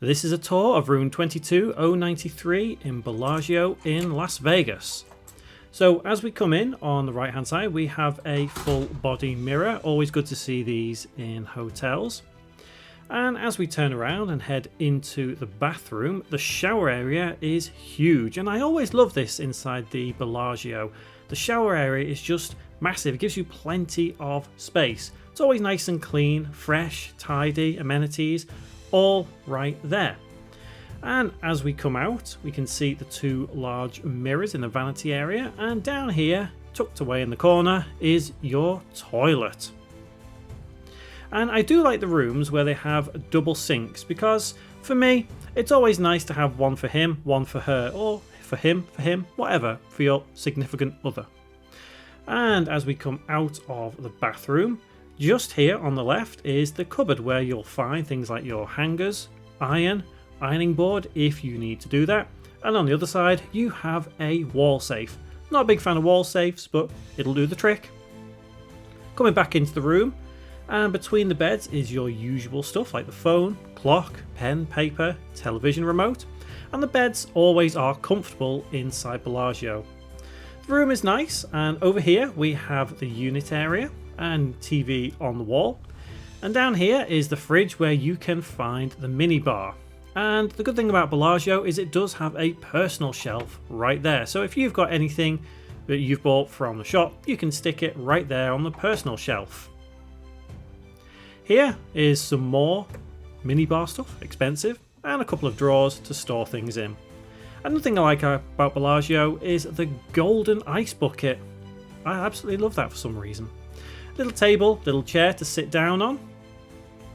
This is a tour of room 22093 in Bellagio in Las Vegas. So as we come in on the right hand side, we have a full body mirror. Always good to see these in hotels. And as we turn around and head into the bathroom, the shower area is huge. And I always love this inside the Bellagio. The shower area is just massive. It gives you plenty of space. It's always nice and clean, fresh, tidy, amenities, all right there. And as we come out, we can see the two large mirrors in the vanity area, and down here, tucked away in the corner, is your toilet. And I do like the rooms where they have double sinks, because for me, it's always nice to have one for him, one for her, or for him, whatever, for your significant other. And as we come out of the bathroom, just here on the left is the cupboard where you'll find things like your hangers, ironing board if you need to do that, and on the other side you have a wall safe. Not a big fan of wall safes, but it'll do the trick. Coming back into the room, and between the beds is your usual stuff like the phone, clock, pen, paper, television remote, and the beds always are comfortable inside Bellagio. The room is nice, and over here we have the unit area and TV on the wall, and down here is the fridge where you can find the mini bar. And the good thing about Bellagio is it does have a personal shelf right there, so if you've got anything that you've bought from the shop, you can stick it right there on the personal shelf. Here is some more mini bar stuff, expensive, and a couple of drawers to store things in. Another thing I like about Bellagio is the golden ice bucket. I absolutely love that for some reason. Little table, little chair to sit down on,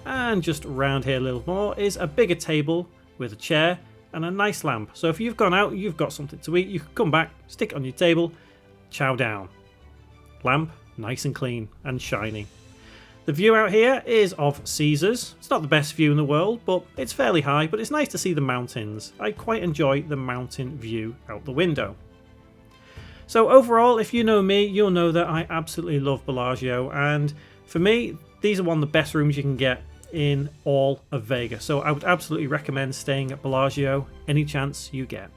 and just around here a little more is a bigger table with a chair and a nice lamp. So if you've gone out, you've got something to eat, you can come back, stick it on your table, chow down. Lamp, nice and clean and shiny. The view out here is of Caesars. It's not the best view in the world, but it's fairly high, but it's nice to see the mountains. I quite enjoy the mountain view out the window. So overall, if you know me, you'll know that I absolutely love Bellagio, and for me, these are one of the best rooms you can get in all of Vegas. So I would absolutely recommend staying at Bellagio any chance you get.